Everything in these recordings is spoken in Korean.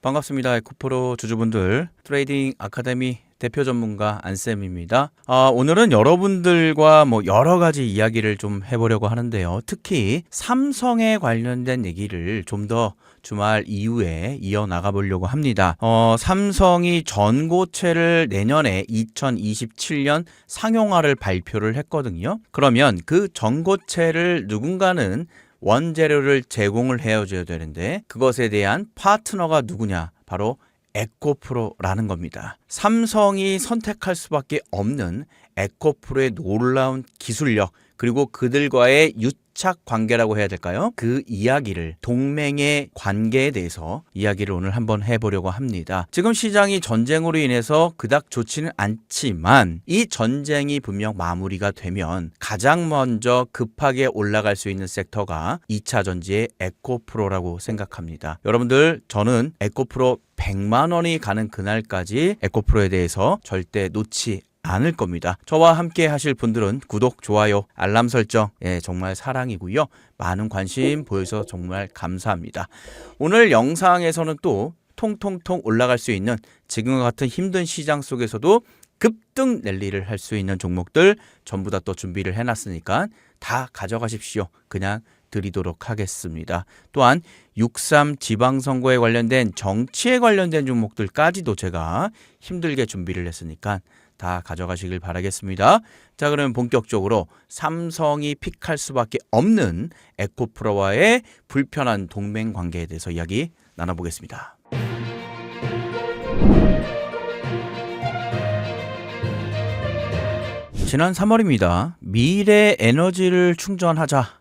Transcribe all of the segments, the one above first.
반갑습니다. 에코프로 주주분들, 트레이딩 아카데미 대표 전문가 안쌤입니다. 오늘은 여러분들과 여러 가지 이야기를 좀 해보려고 하는데요. 특히 삼성에 관련된 얘기를 좀 더 주말 이후에 이어나가 보려고 합니다. 삼성이 전고체를 내년에 2027년 상용화를 발표를 했거든요. 그러면 그 전고체를 누군가는 원재료를 제공을 해줘야 되는데 그것에 대한 파트너가 누구냐? 바로 에코프로라는 겁니다. 삼성이 선택할 수밖에 없는 에코프로의 놀라운 기술력 그리고 그들과의 유착 관계라고 해야 될까요? 그 이야기를 동맹의 관계에 대해서 이야기를 오늘 한번 해보려고 합니다. 지금 시장이 전쟁으로 인해서 그닥 좋지는 않지만 이 전쟁이 분명 마무리가 되면 가장 먼저 급하게 올라갈 수 있는 섹터가 2차 전지의 에코프로라고 생각합니다. 여러분들 저는 에코프로 100만 원이 가는 그날까지 에코프로에 대해서 절대 놓지 않을 겁니다. 저와 함께 하실 분들은 구독, 좋아요, 알람 설정 정말 사랑이고요. 많은 관심 보여서 정말 감사합니다. 오늘 영상에서는 또 통통통 올라갈 수 있는 지금과 같은 힘든 시장 속에서도 급등 랠리를 할 수 있는 종목들 전부 다 또 준비를 해놨으니까 다 가져가십시오. 그냥 드리도록 하겠습니다. 또한 6.3 지방선거에 관련된 정치에 관련된 종목들까지도 제가 힘들게 준비를 했으니까 다 가져가시길 바라겠습니다. 자, 그러면 본격적으로 삼성이 픽할 수밖에 없는 에코프로와의 불편한 동맹 관계에 대해서 이야기 나눠보겠습니다. 지난 3월입니다. 미래 에너지를 충전하자.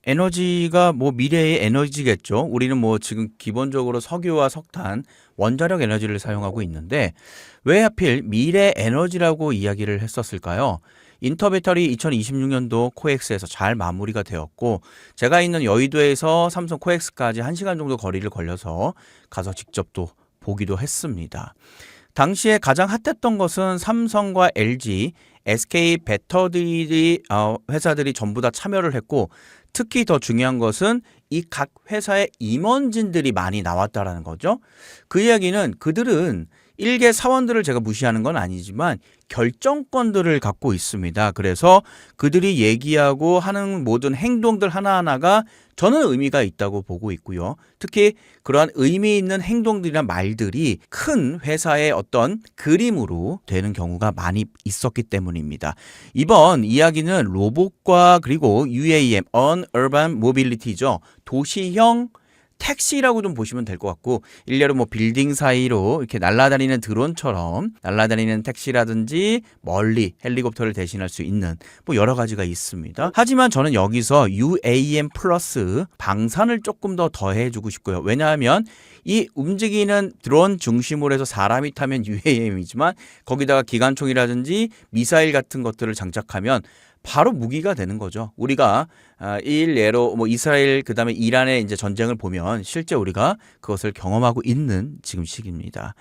에너지가 미래의 에너지겠죠. 우리는 지금 기본적으로 석유와 석탄, 원자력 에너지를 사용하고 있는데 왜 하필 미래 에너지라고 이야기를 했었을까요? 인터배터리 2026년도 코엑스에서 잘 마무리가 되었고 제가 있는 여의도에서 삼성 코엑스까지 1시간 정도 거리를 걸려서 가서 직접 또 보기도 했습니다. 당시에 가장 핫했던 것은 삼성과 LG, SK 배터리 회사들이 전부 다 참여를 했고 특히 더 중요한 것은 이 각 회사의 임원진들이 많이 나왔다라는 거죠. 그 이야기는 그들은 일개 사원들을 제가 무시하는 건 아니지만 결정권들을 갖고 있습니다. 그래서 그들이 얘기하고 하는 모든 행동들 하나하나가 저는 의미가 있다고 보고 있고요. 특히 그러한 의미 있는 행동들이나 말들이 큰 회사의 어떤 그림으로 되는 경우가 많이 있었기 때문입니다. 이번 이야기는 로봇과 그리고 UAM, Urban Mobility죠. 도시형 택시라고 좀 보시면 될 것 같고 일례로 빌딩 사이로 이렇게 날아다니는 드론처럼 날아다니는 택시라든지 멀리 헬리콥터를 대신할 수 있는 여러 가지가 있습니다. 하지만 저는 여기서 UAM 플러스 방산을 조금 더 더해주고 싶고요. 왜냐하면 이 움직이는 드론 중심으로 해서 사람이 타면 UAM이지만 거기다가 기관총이라든지 미사일 같은 것들을 장착하면 바로 무기가 되는 거죠. 우리가 일례로 이스라엘 그다음에 이란의 이제 전쟁을 보면 실제 우리가 그것을 경험하고 있는 지금 시기입니다.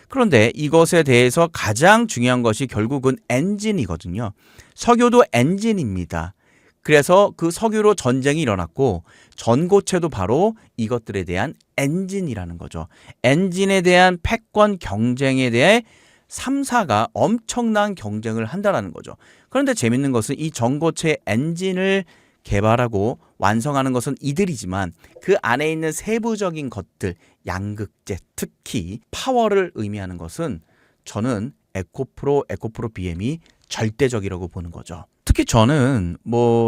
그런데 이것에 대해서 가장 중요한 것이 결국은 엔진이거든요. 석유도 엔진입니다. 그래서 그 석유로 전쟁이 일어났고 전고체도 바로 이것들에 대한 엔진이라는 거죠. 엔진에 대한 패권 경쟁에 대해 3사가 엄청난 경쟁을 한다는 거죠. 그런데 재밌는 것은 이 전고체 엔진을 개발하고 완성하는 것은 이들이지만 그 안에 있는 세부적인 것들, 양극재, 특히 파워를 의미하는 것은 저는 에코프로 BM이 절대적이라고 보는 거죠. 특히 저는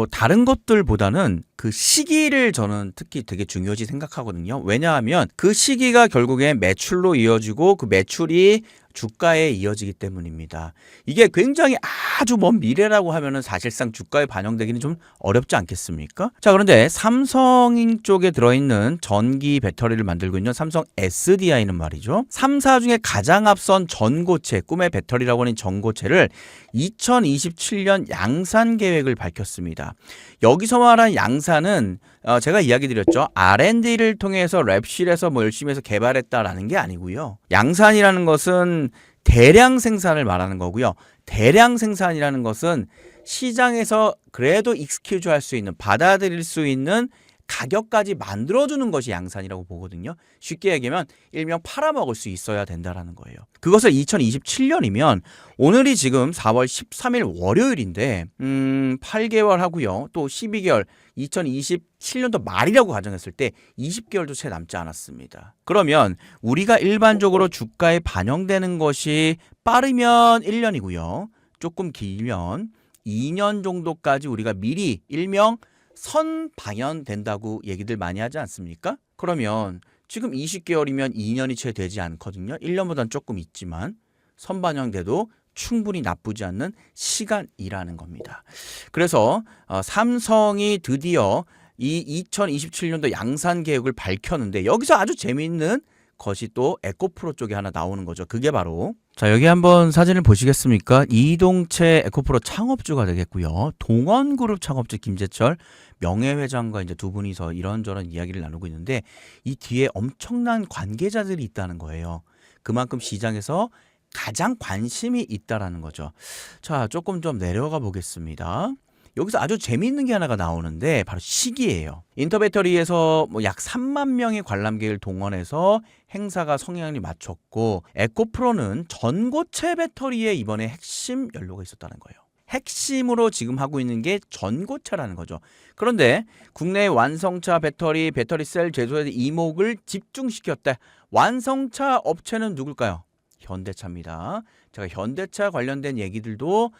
다른 것들보다는 그 시기를 저는 특히 되게 중요시 생각하거든요. 왜냐하면 그 시기가 결국엔 매출로 이어지고 그 매출이 주가에 이어지기 때문입니다. 이게 굉장히 아주 먼 미래라고 하면은 사실상 주가에 반영되기는 좀 어렵지 않겠습니까? 자, 그런데 삼성 쪽에 들어있는 전기 배터리를 만들고 있는 삼성 SDI는 말이죠. 3사 중에 가장 앞선 전고체, 꿈의 배터리라고 하는 전고체를 2027년 양산 계획을 밝혔습니다. 여기서 말한 양산은 제가 이야기 드렸죠. R&D를 통해서 랩실에서 열심히 해서 개발했다라는 게 아니고요. 양산이라는 것은 대량 생산을 말하는 거고요. 대량 생산이라는 것은 시장에서 그래도 익스큐즈 할 수 있는, 받아들일 수 있는 가격까지 만들어주는 것이 양산이라고 보거든요. 쉽게 얘기하면 일명 팔아먹을 수 있어야 된다라는 거예요. 그것을 2027년이면 오늘이 지금 4월 13일 월요일인데 8개월 하고요. 또 12개월 2027년도 말이라고 가정했을 때 20개월도 채 남지 않았습니다. 그러면 우리가 일반적으로 주가에 반영되는 것이 빠르면 1년이고요. 조금 길면 2년 정도까지 우리가 미리 일명 선방영된다고 얘기들 많이 하지 않습니까? 그러면 지금 20개월이면 2년이 채 되지 않거든요. 1년보다는 조금 있지만 선반영돼도 충분히 나쁘지 않는 시간이라는 겁니다. 그래서 삼성이 드디어 이 2027년도 양산 계획을 밝혔는데 여기서 아주 재미있는 것이 또 에코프로 쪽에 하나 나오는 거죠. 그게 바로 자 여기 한번 사진을 보시겠습니까? 이동채 에코프로 창업주가 되겠고요. 동원그룹 창업주 김재철 명예회장과 이제 두 분이서 이런저런 이야기를 나누고 있는데 이 뒤에 엄청난 관계자들이 있다는 거예요. 그만큼 시장에서 가장 관심이 있다라는 거죠. 자 조금 좀 내려가 보겠습니다. 여기서 아주 재미있는 게 하나가 나오는데 바로 시기예요. 인터배터리에서 뭐 약 3만 명의 관람객을 동원해서 행사가 성향을 맞췄고 에코프로는 전고체 배터리에 이번에 핵심 연료가 있었다는 거예요. 핵심으로 지금 하고 있는 게 전고체라는 거죠. 그런데 국내 완성차 배터리 셀 제조에 이목을 집중시켰다. 완성차 업체는 누굴까요? 현대차입니다. 제가 현대차 관련된 얘기들도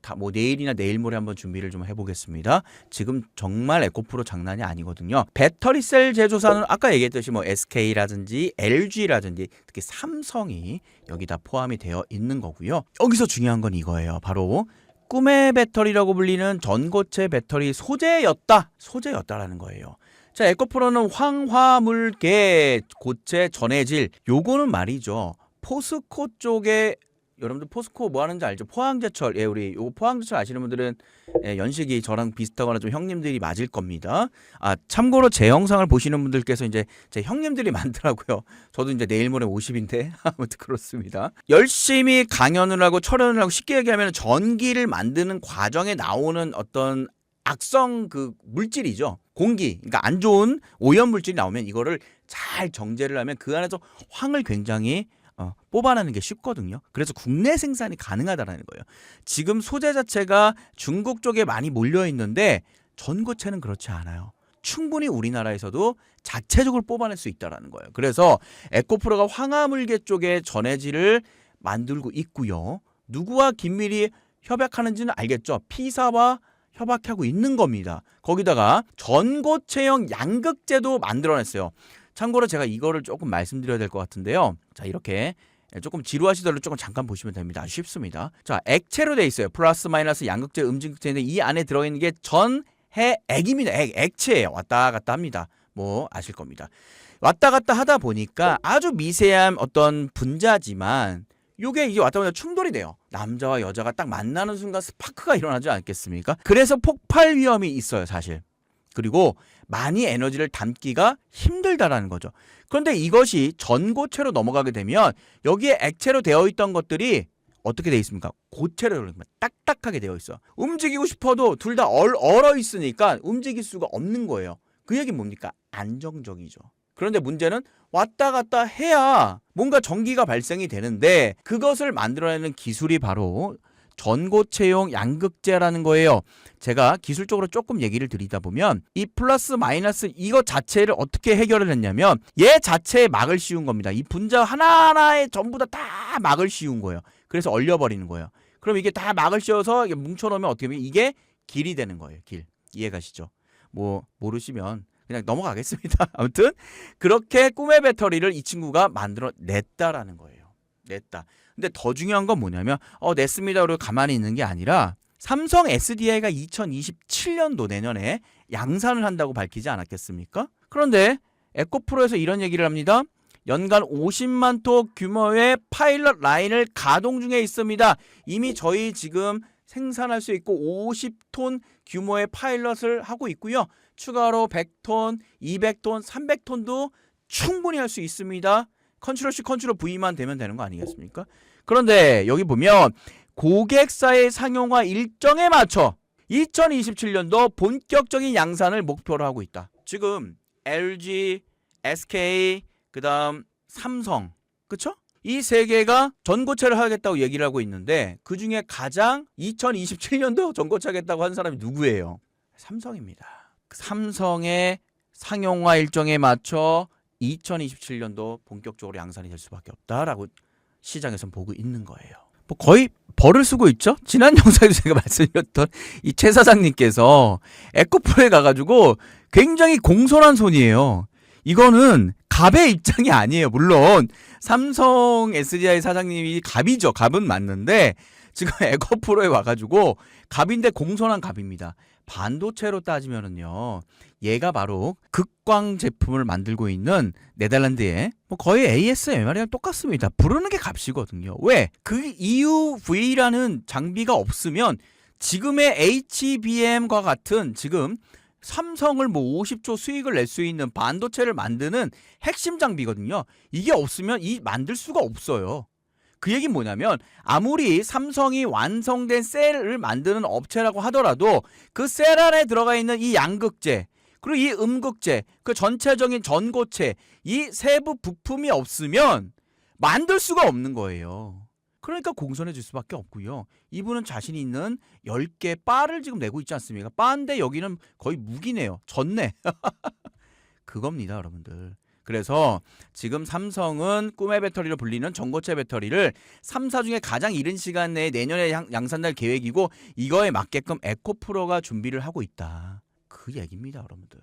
다 뭐 내일이나 내일 모레 한번 준비를 좀 해보겠습니다. 지금 정말 에코프로 장난이 아니거든요. 배터리 셀 제조사는 아까 얘기했듯이 뭐 SK라든지 LG라든지 특히 삼성이 여기 다 포함이 되어 있는 거고요. 여기서 중요한 건 이거예요. 바로 꿈의 배터리라고 불리는 전고체 배터리 소재였다라는 거예요. 자, 에코프로는 황화물계 고체 전해질 요거는 말이죠. 포스코 쪽에 여러분들 포스코 뭐 하는지 알죠? 포항제철. 예, 우리 요 포항제철 아시는 분들은 연식이 저랑 비슷하거나 좀 형님들이 맞을 겁니다. 아, 참고로 제 영상을 보시는 분들께서 이제 제 형님들이 많더라고요. 저도 이제 내일 모레 50인데 아무튼 그렇습니다. 열심히 강연을 하고 철연을 하고 쉽게 얘기하면 전기를 만드는 과정에 나오는 어떤 악성 그 물질이죠. 공기, 그러니까 안 좋은 오염 물질이 나오면 이거를 잘 정제를 하면 그 안에서 황을 굉장히 뽑아내는 게 쉽거든요. 그래서 국내 생산이 가능하다는 거예요. 지금 소재 자체가 중국 쪽에 많이 몰려 있는데 전고체는 그렇지 않아요. 충분히 우리나라에서도 자체적으로 뽑아낼 수 있다는 거예요. 그래서 에코프로가 황화물계 쪽에 전해질을 만들고 있고요. 누구와 긴밀히 협약하는지는 알겠죠. P사와 협약하고 있는 겁니다. 거기다가 전고체형 양극재도 만들어냈어요. 참고로 제가 이거를 조금 말씀드려야 될 것 같은데요. 자, 이렇게 조금 지루하시더라도 조금 잠깐 보시면 됩니다. 아주 쉽습니다. 자, 액체로 돼 있어요. 플러스 마이너스 양극재, 음극재인데 이 안에 들어있는 게 전해액입니다. 액체예요. 왔다 갔다 합니다. 뭐 아실 겁니다. 왔다 갔다 하다 보니까 아주 미세한 어떤 분자지만 요게 이게 왔다 갔다 충돌이 돼요. 남자와 여자가 딱 만나는 순간 스파크가 일어나지 않겠습니까? 그래서 폭발 위험이 있어요, 사실. 그리고 많이 에너지를 담기가 힘들다라는 거죠. 그런데 이것이 전고체로 넘어가게 되면 여기에 액체로 되어 있던 것들이 어떻게 되어 있습니까? 고체로 딱딱하게 되어 있어. 움직이고 싶어도 둘 다 얼어 있으니까 움직일 수가 없는 거예요. 그 얘기는 뭡니까? 안정적이죠. 그런데 문제는 왔다 갔다 해야 뭔가 전기가 발생이 되는데 그것을 만들어내는 기술이 바로 전고체용 양극재라는 거예요. 제가 기술적으로 조금 얘기를 드리다 보면 이 플러스 마이너스 이것 자체를 어떻게 해결을 했냐면 얘 자체에 막을 씌운 겁니다. 이 분자 하나하나에 전부 다 막을 씌운 거예요. 그래서 얼려버리는 거예요. 그럼 이게 다 막을 씌워서 뭉쳐놓으면 어떻게 보면 이게 길이 되는 거예요. 길. 이해가시죠? 뭐 모르시면 그냥 넘어가겠습니다. 아무튼 그렇게 꿈의 배터리를 이 친구가 만들어냈다라는 거예요. 냈다. 근데 더 중요한 건 뭐냐면 냈습니다. 그리고 가만히 있는 게 아니라 삼성 SDI가 2027년도 내년에 양산을 한다고 밝히지 않았겠습니까? 그런데 에코프로에서 이런 얘기를 합니다. 연간 50만 톤 규모의 파일럿 라인을 가동 중에 있습니다. 이미 저희 지금 생산할 수 있고 50톤 규모의 파일럿을 하고 있고요. 추가로 100톤, 200톤, 300톤도 충분히 할 수 있습니다. 컨트롤 C, 컨트롤 V만 되면 되는 거 아니겠습니까? 그런데 여기 보면 고객사의 상용화 일정에 맞춰 2027년도 본격적인 양산을 목표로 하고 있다. 지금 LG, SK, 그다음 삼성, 그쵸? 이 세 개가 전고체를 하겠다고 얘기를 하고 있는데 그 중에 가장 2027년도 전고체 하겠다고 한 사람이 누구예요? 삼성입니다. 삼성의 상용화 일정에 맞춰 2027년도 본격적으로 양산이 될 수밖에 없다라고 시장에선 보고 있는 거예요. 뭐 거의 벌을 쓰고 있죠. 지난 영상에서 제가 말씀드렸던 이 최 사장님께서 에코프로에 가가지고 굉장히 공손한 손이에요. 이거는 갑의 입장이 아니에요. 물론 삼성 SDI 사장님이 갑이죠. 갑은 맞는데 지금 에코프로에 와가지고 갑인데 공손한 갑입니다. 반도체로 따지면은요, 얘가 바로 극광 제품을 만들고 있는 네덜란드의 뭐 거의 ASMR이랑 똑같습니다. 부르는 게 값이거든요. 왜? 그 EUV라는 장비가 없으면 지금의 HBM과 같은 지금 삼성을 뭐 50조 수익을 낼 수 있는 반도체를 만드는 핵심 장비거든요. 이게 없으면 만들 수가 없어요. 그 얘기는 뭐냐면 아무리 삼성이 완성된 셀을 만드는 업체라고 하더라도 그 셀 안에 들어가 있는 이 양극재 그리고 이 음극재 그 전체적인 전고체 이 세부 부품이 없으면 만들 수가 없는 거예요. 그러니까 공손해질 수밖에 없고요. 이분은 자신 있는 10개 바를 지금 내고 있지 않습니까? 바인데 여기는 거의 무기네요. 졌네. 그겁니다, 여러분들. 그래서 지금 삼성은 꿈의 배터리로 불리는 전고체 배터리를 3사 중에 가장 이른 시간 내에 내년에 양산될 계획이고 이거에 맞게끔 에코프로가 준비를 하고 있다. 그 얘기입니다, 여러분들.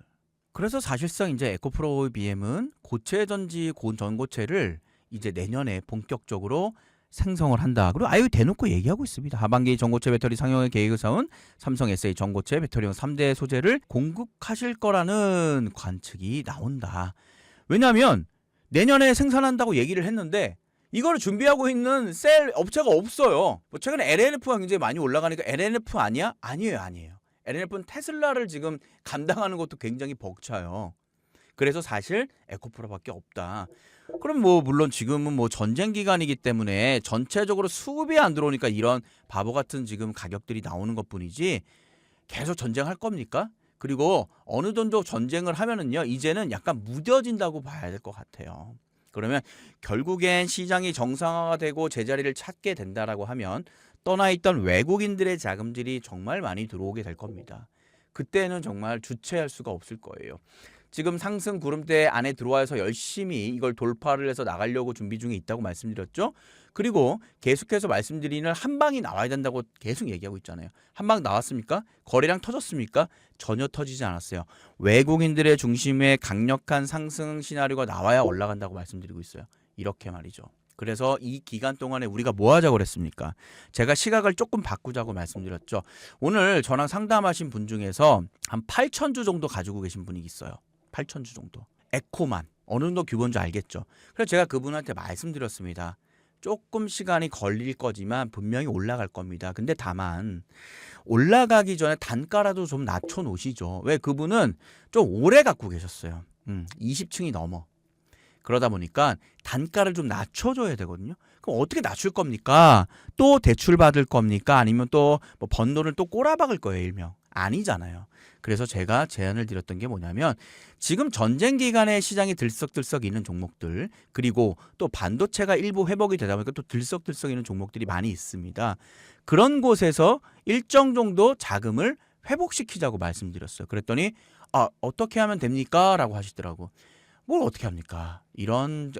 그래서 사실상 이제 에코프로 BM은 고체 전지 전고체를 이제 내년에 본격적으로 생성을 한다. 그리고 아유 대놓고 얘기하고 있습니다. 하반기 전고체 배터리 상용의 계획을 세운 삼성 SA 전고체 배터리용 3대 소재를 공급하실 거라는 관측이 나온다. 왜냐하면 내년에 생산한다고 얘기를 했는데 이거를 준비하고 있는 셀 업체가 없어요. 뭐 최근에 LNF가 굉장히 많이 올라가니까 LNF 아니야? 아니에요. LNF는 테슬라를 지금 감당하는 것도 굉장히 벅차요. 그래서 사실 에코프로밖에 없다. 그럼 뭐 물론 지금은 뭐 전쟁 기간이기 때문에 전체적으로 수급이 안 들어오니까 이런 바보 같은 지금 가격들이 나오는 것뿐이지 계속 전쟁할 겁니까? 그리고 어느 정도 전쟁을 하면은요 이제는 약간 무뎌진다고 봐야 될 것 같아요. 그러면 결국엔 시장이 정상화가 되고 제자리를 찾게 된다라고 하면 떠나있던 외국인들의 자금들이 정말 많이 들어오게 될 겁니다. 그때는 정말 주체할 수가 없을 거예요. 지금 상승 구름대 안에 들어와서 열심히 이걸 돌파를 해서 나가려고 준비 중에 있다고 말씀드렸죠. 그리고 계속해서 말씀드리는 한 방이 나와야 된다고 계속 얘기하고 있잖아요. 한 방 나왔습니까? 거래량 터졌습니까? 전혀 터지지 않았어요. 외국인들의 중심에 강력한 상승 시나리오가 나와야 올라간다고 말씀드리고 있어요. 이렇게 말이죠. 그래서 이 기간 동안에 우리가 뭐 하자고 그랬습니까? 제가 시각을 조금 바꾸자고 말씀드렸죠. 오늘 저랑 상담하신 분 중에서 한 8,000주 정도 가지고 계신 분이 있어요. 8,000주 정도. 에코만. 어느 정도 규모인지 알겠죠. 그래서 제가 그분한테 말씀드렸습니다. 조금 시간이 걸릴 거지만 분명히 올라갈 겁니다. 근데 다만 올라가기 전에 단가라도 좀 낮춰 놓으시죠. 왜? 그분은 좀 오래 갖고 계셨어요. 20층이 넘어. 그러다 보니까 단가를 좀 낮춰줘야 되거든요. 그럼 어떻게 낮출 겁니까? 또 대출 받을 겁니까? 아니면 또 뭐 번 돈을 또 꼬라박을 거예요, 일명. 아니잖아요. 그래서 제가 제안을 드렸던 게 뭐냐면 지금 전쟁 기간에 시장이 들썩들썩 있는 종목들 그리고 또 반도체가 일부 회복이 되다 보니까 또 들썩들썩 있는 종목들이 많이 있습니다. 그런 곳에서 일정 정도 자금을 회복시키자고 말씀드렸어요. 그랬더니 어떻게 하면 됩니까? 라고 하시더라고. 뭘 어떻게 합니까? 이런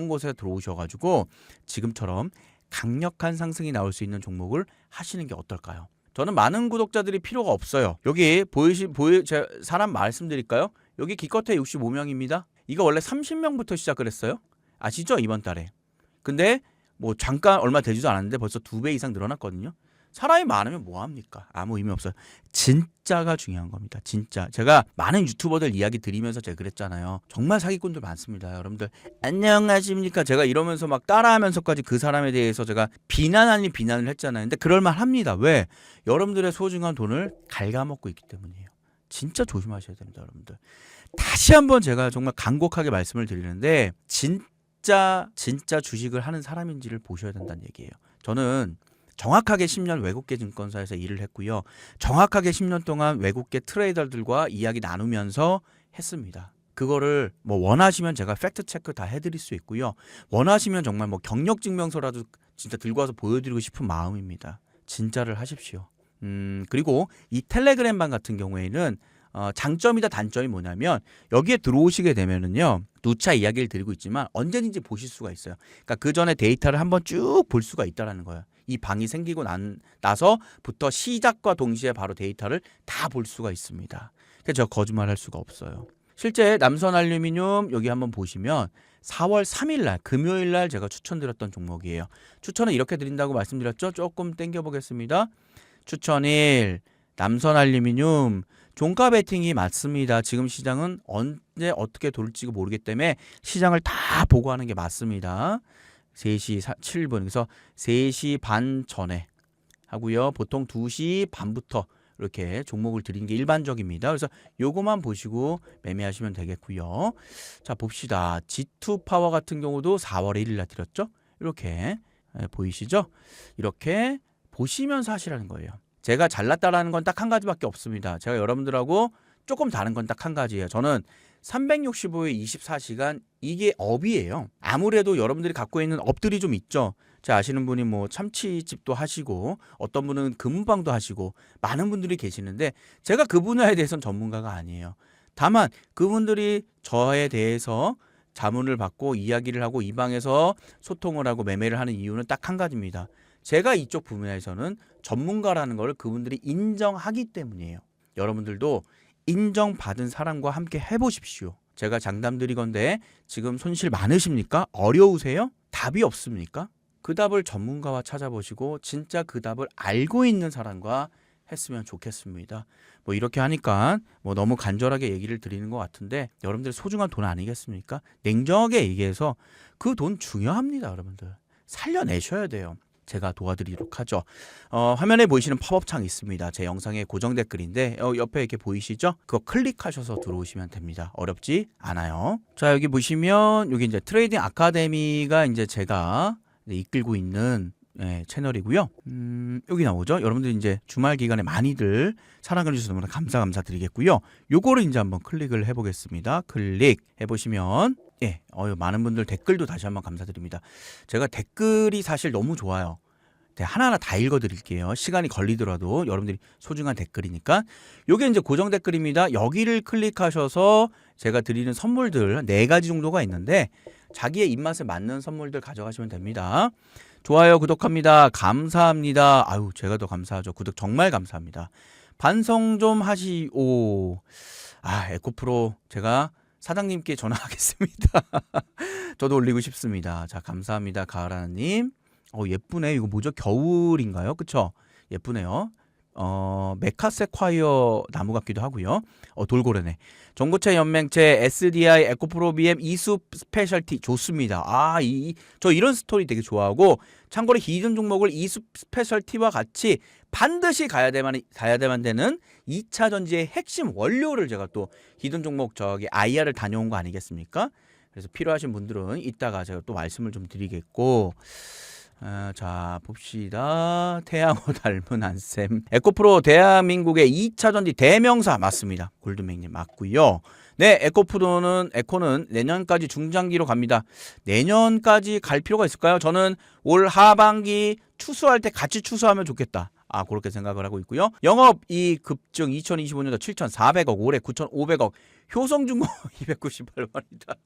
곳에 들어오셔가지고 지금처럼 강력한 상승이 나올 수 있는 종목을 하시는 게 어떨까요? 저는 많은 구독자들이 필요가 없어요. 여기 제가 사람 말씀드릴까요? 여기 기껏해 65명입니다. 이거 원래 30명부터 시작을 했어요. 아시죠? 이번 달에. 근데 뭐 잠깐 얼마 되지도 않았는데 벌써 2배 이상 늘어났거든요. 사람이 많으면 뭐합니까? 아무 의미 없어요. 진짜가 중요한 겁니다. 진짜. 제가 많은 유튜버들 이야기 드리면서 제가 그랬잖아요. 정말 사기꾼들 많습니다. 여러분들 안녕하십니까? 제가 이러면서 막 따라하면서까지 그 사람에 대해서 제가 비난 아닌 비난을 했잖아요. 근데 그럴만 합니다. 왜? 여러분들의 소중한 돈을 갉아먹고 있기 때문이에요. 진짜 조심하셔야 됩니다. 여러분들. 다시 한번 제가 정말 간곡하게 말씀을 드리는데 진짜 주식을 하는 사람인지를 보셔야 된다는 얘기예요. 저는 정확하게 10년 외국계 증권사에서 일을 했고요. 정확하게 10년 동안 외국계 트레이더들과 이야기 나누면서 했습니다. 그거를 뭐 원하시면 제가 팩트 체크 다 해드릴 수 있고요. 원하시면 정말 뭐 경력 증명서라도 진짜 들고 와서 보여드리고 싶은 마음입니다. 진짜를 하십시오. 그리고 이 텔레그램방 같은 경우에는 장점이다 단점이 뭐냐면 여기에 들어오시게 되면은요. 누차 이야기를 드리고 있지만 언제든지 보실 수가 있어요. 그러니까 그 전에 데이터를 한번 쭉 볼 수가 있다라는 거예요. 이 방이 생기고 나서부터 시작과 동시에 바로 데이터를 다 볼 수가 있습니다. 그래서 제가 거짓말할 수가 없어요. 실제 남선 알루미늄 여기 한번 보시면 4월 3일 날 금요일 날 제가 추천드렸던 종목이에요. 추천은 이렇게 드린다고 말씀드렸죠. 조금 땡겨 보겠습니다. 추천일 남선 알루미늄 종가 베팅이 맞습니다. 지금 시장은 언제 어떻게 돌지가 모르기 때문에 시장을 다 보고 하는 게 맞습니다. 3시 7분 그래서 3시 반 전에 하고요. 보통 2시 반부터 이렇게 종목을 드리는 게 일반적입니다. 그래서 요거만 보시고 매매하시면 되겠고요. 자 봅시다. G2 파워 같은 경우도 4월 1일 날 드렸죠. 이렇게 보이시죠? 이렇게 보시면서 하시라는 거예요. 제가 잘났다라는 건 딱 한 가지밖에 없습니다. 제가 여러분들하고 조금 다른 건 딱 한 가지예요. 저는 365일 24시간 이게 업이에요. 아무래도 여러분들이 갖고 있는 업들이 좀 있죠. 제가 아시는 분이 뭐 참치집도 하시고 어떤 분은 금방도 하시고 많은 분들이 계시는데 제가 그 분야에 대해서는 전문가가 아니에요. 다만 그분들이 저에 대해서 자문을 받고 이야기를 하고 이 방에서 소통을 하고 매매를 하는 이유는 딱 한 가지입니다. 제가 이쪽 분야에서는 전문가라는 걸 그분들이 인정하기 때문이에요. 여러분들도 인정받은 사람과 함께 해보십시오. 제가 장담드리건데 지금 손실 많으십니까? 어려우세요? 답이 없습니까? 그 답을 전문가와 찾아보시고 진짜 그 답을 알고 있는 사람과 했으면 좋겠습니다. 뭐 이렇게 하니까 뭐 너무 간절하게 얘기를 드리는 것 같은데 여러분들 소중한 돈 아니겠습니까? 냉정하게 얘기해서 그 돈 중요합니다. 여러분들 살려내셔야 돼요. 제가 도와드리도록 하죠. 화면에 보이시는 팝업창 있습니다. 제 영상의 고정 댓글인데 옆에 이렇게 보이시죠? 그거 클릭하셔서 들어오시면 됩니다. 어렵지 않아요. 자 여기 보시면 여기 이제 트레이딩 아카데미가 이제 제가 이끌고 있는 채널이고요. 여기 나오죠. 여러분들 이제 주말 기간에 많이들 사랑해 주셔서 너무나 감사드리겠고요. 요거를 이제 한번 클릭을 해보겠습니다. 클릭해 보시면 많은 분들 댓글도 다시 한번 감사드립니다. 제가 댓글이 사실 너무 좋아요. 하나하나 다 읽어드릴게요. 시간이 걸리더라도 여러분들이 소중한 댓글이니까. 요게 이제 고정 댓글입니다. 여기를 클릭하셔서 제가 드리는 선물들 4가지 정도가 있는데 자기의 입맛에 맞는 선물들 가져가시면 됩니다. 좋아요, 구독합니다. 감사합니다. 아유, 제가 더 감사하죠. 구독 정말 감사합니다. 반성 좀 하시오. 에코프로 제가 사장님께 전화하겠습니다. 저도 올리고 싶습니다. 자, 감사합니다. 가을하나님. 예쁘네. 이거 뭐죠? 겨울인가요? 그쵸? 예쁘네요. 메카세콰이어 나무 같기도 하고요. 돌고래네. 전고체 연맹체 SDI 에코프로 BM 이수 스페셜티 좋습니다. 저 이런 스토리 되게 좋아하고 참고로 히든 종목을 이수 스페셜티와 같이 반드시 가야만 되는 2차 전지의 핵심 원료를 제가 또 히든 종목 저기 IR을 다녀온 거 아니겠습니까? 그래서 필요하신 분들은 이따가 제가 또 말씀을 좀 드리겠고 자 봅시다. 태양호 닮은 한샘 에코프로 대한민국의 2차 전지 대명사 맞습니다. 골드맥님 맞고요. 네, 에코는 내년까지 중장기로 갑니다. 내년까지 갈 필요가 있을까요? 저는 올 하반기 추수할 때 같이 추수하면 좋겠다. 그렇게 생각을 하고 있고요. 영업 이 급증 2025년도 7,400억, 올해 9,500억. 효성중공 298원이다.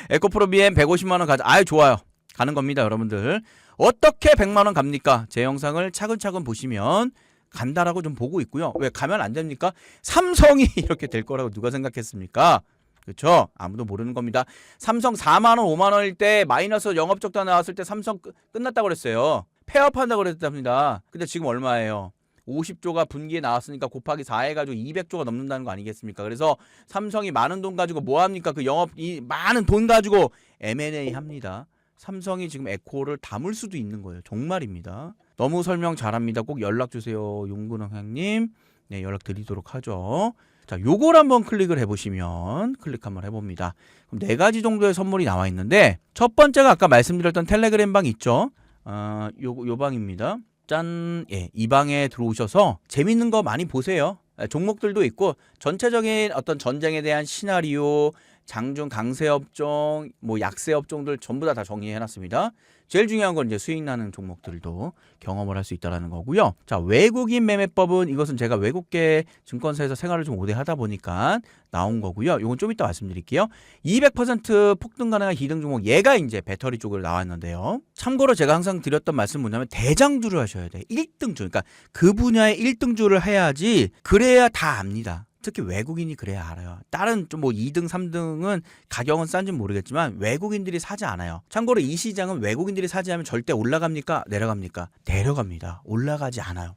에코프로 BM 150만 원 가자. 좋아요. 가는 겁니다, 여러분들. 어떻게 100만 원 갑니까? 제 영상을 차근차근 보시면 간다라고 좀 보고 있고요. 왜 가면 안 됩니까? 삼성이 이렇게 될 거라고 누가 생각했습니까? 그렇죠? 아무도 모르는 겁니다. 삼성 4만 원, 5만 원일 때 마이너스 영업적자 나왔을 때 삼성 끝났다고 그랬어요. 폐업한다고 그랬답니다. 근데 지금 얼마예요? 50조가 분기에 나왔으니까 곱하기 4 해가지고 200조가 넘는다는 거 아니겠습니까? 그래서 삼성이 많은 돈 가지고 뭐 합니까? 그 이 많은 돈 가지고 M&A 합니다. 삼성이 지금 에코를 담을 수도 있는 거예요. 정말입니다. 너무 설명 잘합니다. 꼭 연락주세요. 용근홍 형님. 네, 연락드리도록 하죠. 자, 요걸 한번 클릭을 해보시면 클릭 한번 해봅니다. 그럼 4가지 정도의 선물이 나와 있는데 첫 번째가 아까 말씀드렸던 텔레그램 방 있죠. 요 방입니다. 짠. 이 방에 들어오셔서 재밌는 거 많이 보세요. 종목들도 있고 전체적인 어떤 전쟁에 대한 시나리오, 장중 강세 업종, 뭐 약세 업종들 전부 다 정리해 놨습니다. 제일 중요한 건 이제 수익 나는 종목들도 경험을 할 수 있다라는 거고요. 자, 외국인 매매법은 이것은 제가 외국계 증권사에서 생활을 좀 오래 하다 보니까 나온 거고요. 이건 좀 이따 말씀드릴게요. 200% 폭등 가능한 2등 종목, 얘가 이제 배터리 쪽으로 나왔는데요. 참고로 제가 항상 드렸던 말씀 뭐냐면 대장주를 하셔야 돼. 1등주. 그러니까 그 분야의 1등주를 해야지, 그래야 다 압니다. 특히 외국인이 그래야 알아요. 다른 좀 뭐 2등, 3등은 가격은 싼지 모르겠지만 외국인들이 사지 않아요. 참고로 이 시장은 외국인들이 사지 않으면 절대 올라갑니까? 내려갑니까? 내려갑니다. 올라가지 않아요.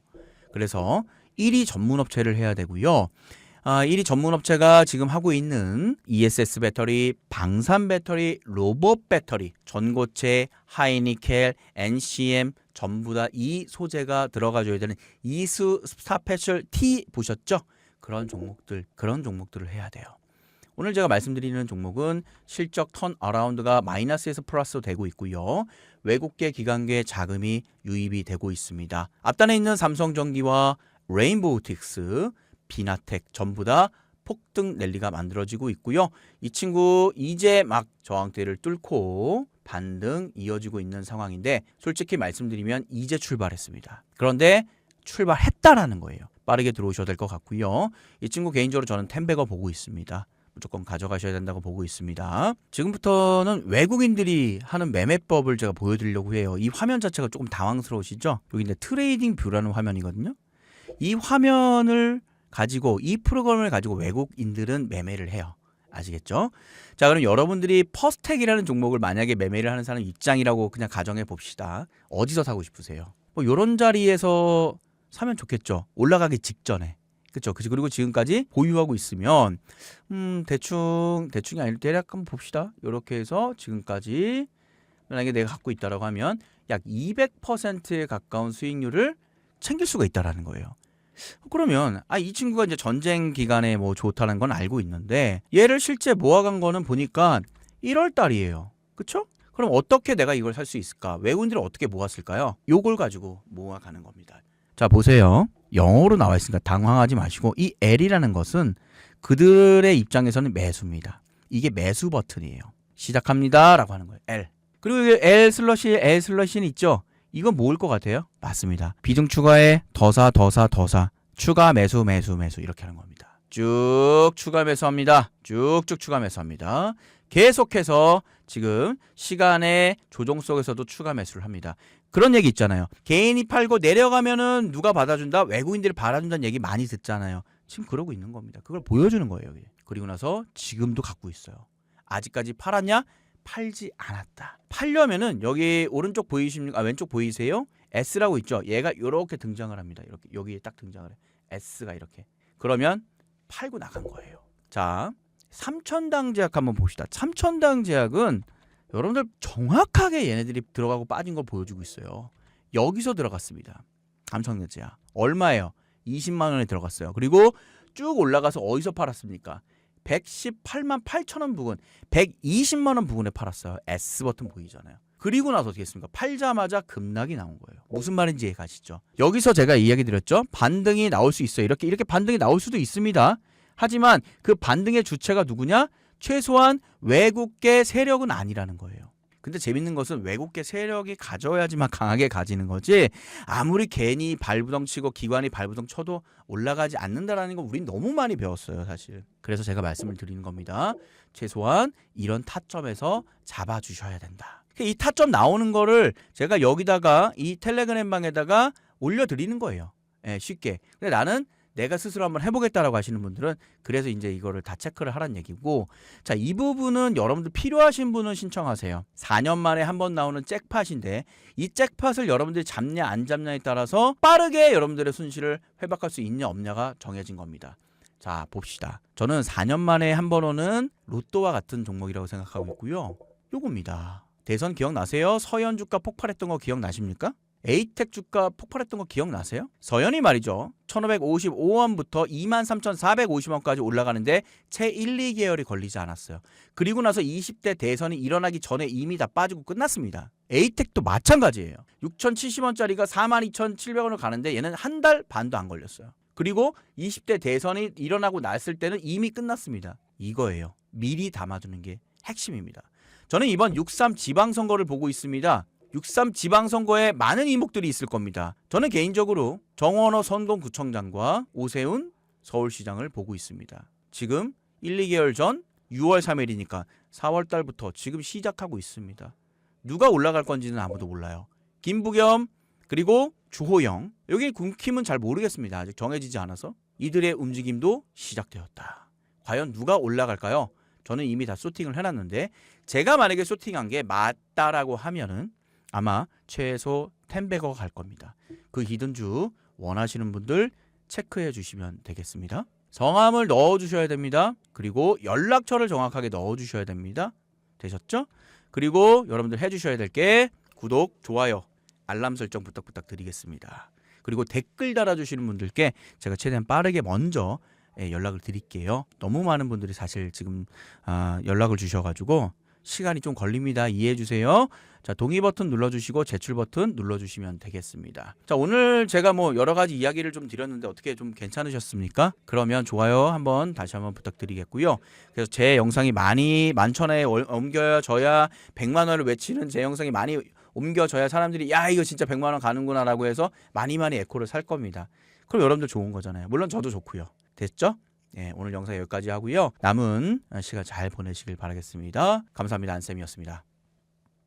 그래서 1위 전문업체를 해야 되고요. 1위 전문업체가 지금 하고 있는 ESS 배터리, 방산 배터리, 로봇 배터리, 전고체, 하이니켈, NCM 전부 다 이 소재가 들어가줘야 되는 이수 스페셜 T 보셨죠? 그런 종목들을 해야 돼요. 오늘 제가 말씀드리는 종목은 실적 턴 어라운드가 마이너스에서 플러스로 되고 있고요. 외국계 기관계 자금이 유입이 되고 있습니다. 앞단에 있는 삼성전기와 레인보우틱스, 비나텍 전부 다 폭등 랠리가 만들어지고 있고요. 이 친구 이제 막 저항대를 뚫고 반등 이어지고 있는 상황인데, 솔직히 말씀드리면 이제 출발했습니다. 그런데 출발했다라는 거예요. 빠르게 들어오셔야 될 것 같고요. 이 친구 개인적으로 저는 10배거 보고 있습니다. 무조건 가져가셔야 된다고 보고 있습니다. 지금부터는 외국인들이 하는 매매법을 제가 보여드리려고 해요. 이 화면 자체가 조금 당황스러우시죠? 여기 이제 트레이딩 뷰라는 화면이거든요. 이 화면을 가지고, 이 프로그램을 가지고 외국인들은 매매를 해요. 아시겠죠? 자, 그럼 여러분들이 퍼스텍이라는 종목을 만약에 매매를 하는 사람 입장이라고 그냥 가정해 봅시다. 어디서 사고 싶으세요? 뭐 이런 자리에서 사면 좋겠죠. 올라가기 직전에. 그렇죠. 그리고 지금까지 보유하고 있으면 대충이 아닐 때 대략 한번 봅시다. 이렇게 해서 지금까지 만약에 내가 갖고 있다라고 하면 약 200%에 가까운 수익률을 챙길 수가 있다라는 거예요. 그러면 이 친구가 이제 전쟁 기간에 뭐 좋다는 건 알고 있는데, 얘를 실제 모아간 거는 보니까 1월 달이에요. 그렇죠? 그럼 어떻게 내가 이걸 살 수 있을까? 외국인들은 어떻게 모았을까요? 요걸 가지고 모아가는 겁니다. 자, 보세요. 영어로 나와 있으니까 당황하지 마시고, 이 L이라는 것은 그들의 입장에서는 매수입니다. 이게 매수 버튼이에요. 시작합니다 라고 하는 거예요. L. 그리고 L/L는 있죠? 이건 뭐일 것 같아요? 맞습니다. 비중 추가에 더사 추가 매수 이렇게 하는 겁니다. 쭉 추가 매수합니다. 쭉쭉 추가 매수합니다. 계속해서 지금 시간의 조정 속에서도 추가 매수를 합니다. 그런 얘기 있잖아요. 개인이 팔고 내려가면은 누가 받아준다? 외국인들이 받아준다는 얘기 많이 듣잖아요. 지금 그러고 있는 겁니다. 그걸 보여주는 거예요. 여기. 그리고 나서 지금도 갖고 있어요. 아직까지 팔았냐? 팔지 않았다. 팔려면은 여기 오른쪽 보이십니까? 왼쪽 보이세요? S라고 있죠. 얘가 이렇게 등장을 합니다. 이렇게 여기에 딱 등장을 해요. S가 이렇게. 그러면 팔고 나간 거예요. 자, 삼천당 제약 한번 봅시다. 삼천당 제약은 여러분들 정확하게 얘네들이 들어가고 빠진 걸 보여주고 있어요. 여기서 들어갔습니다. 삼천당 제약. 얼마예요? 20만 원에 들어갔어요. 그리고 쭉 올라가서 어디서 팔았습니까? 118만 8천 원 부근, 120만 원 부근에 팔았어요. S 버튼 보이잖아요. 그리고 나서 어떻게 했습니까? 팔자마자 급락이 나온 거예요. 무슨 말인지 이해 가시죠? 여기서 제가 이야기 드렸죠? 반등이 나올 수 있어요. 이렇게 반등이 나올 수도 있습니다. 하지만 그 반등의 주체가 누구냐? 최소한 외국계 세력은 아니라는 거예요. 근데 재밌는 것은 외국계 세력이 가져야지만 강하게 가지는 거지, 아무리 괜히 발부덩 치고 기관이 발부덩 쳐도 올라가지 않는다라는 거 우린 너무 많이 배웠어요, 사실. 그래서 제가 말씀을 드리는 겁니다. 최소한 이런 타점에서 잡아주셔야 된다. 이 타점 나오는 거를 제가 여기다가 이 텔레그램 방에다가 올려드리는 거예요. 쉽게. 근데 나는 내가 스스로 한번 해보겠다라고 하시는 분들은 그래서 이제 이거를 다 체크를 하란 얘기고, 자, 이 부분은 여러분들 필요하신 분은 신청하세요. 4년 만에 한 번 나오는 잭팟인데, 이 잭팟을 여러분들이 잡냐 안 잡냐에 따라서 빠르게 여러분들의 순실을 회복할 수 있냐 없냐가 정해진 겁니다. 자, 봅시다. 저는 4년 만에 한 번 오는 로또와 같은 종목이라고 생각하고 있고요. 요겁니다. 대선 기억나세요? 서현 주가 폭발했던 거 기억나십니까? 에이텍 주가 폭발했던 거 기억나세요? 서현이 말이죠. 1555원부터 23,450원까지 올라가는데 채 1, 2개월이 걸리지 않았어요. 그리고 나서 20대 대선이 일어나기 전에 이미 다 빠지고 끝났습니다. 에이텍도 마찬가지예요. 6,070원짜리가 42,700원을 가는데 얘는 한 달 반도 안 걸렸어요. 그리고 20대 대선이 일어나고 났을 때는 이미 끝났습니다. 이거예요. 미리 담아두는 게 핵심입니다. 저는 이번 6.3 지방선거를 보고 있습니다. 6.3 지방선거에 많은 이목들이 있을 겁니다. 저는 개인적으로 정원호 선동구청장과 오세훈 서울시장을 보고 있습니다. 지금 1, 2개월 전 6월 3일이니까 4월 달부터 지금 시작하고 있습니다. 누가 올라갈 건지는 아무도 몰라요. 김부겸 그리고 주호영, 여기 군킴은 잘 모르겠습니다. 아직 정해지지 않아서. 이들의 움직임도 시작되었다. 과연 누가 올라갈까요? 저는 이미 다 쇼팅을 해놨는데 제가 만약에 쇼팅한 게 맞다라고 하면은 아마 최소 10배가 갈 겁니다. 그 히든주 원하시는 분들 체크해 주시면 되겠습니다. 성함을 넣어주셔야 됩니다. 그리고 연락처를 정확하게 넣어주셔야 됩니다. 되셨죠? 그리고 여러분들 해주셔야 될 게 구독, 좋아요, 알람 설정 부탁드리겠습니다. 그리고 댓글 달아주시는 분들께 제가 최대한 빠르게 먼저 연락을 드릴게요. 너무 많은 분들이 사실 지금 연락을 주셔가지고 시간이 좀 걸립니다. 이해해 주세요. 자, 동의 버튼 눌러주시고 제출 버튼 눌러주시면 되겠습니다. 자, 오늘 제가 뭐 여러 가지 이야기를 좀 드렸는데 어떻게 좀 괜찮으셨습니까? 그러면 좋아요 한번 다시 한번 부탁드리겠고요. 그래서 제 영상이 많이 만천하에 옮겨져야 100만 원을 외치는 제 영상이 많이 옮겨져야 사람들이 야 이거 진짜 100만 원 가는구나 라고 해서 많이 에코를 살 겁니다. 그럼 여러분들 좋은 거잖아요. 물론 저도 좋고요. 됐죠? 네, 오늘 영상 여기까지 하고요. 남은 시간 잘 보내시길 바라겠습니다. 감사합니다. 안쌤이었습니다.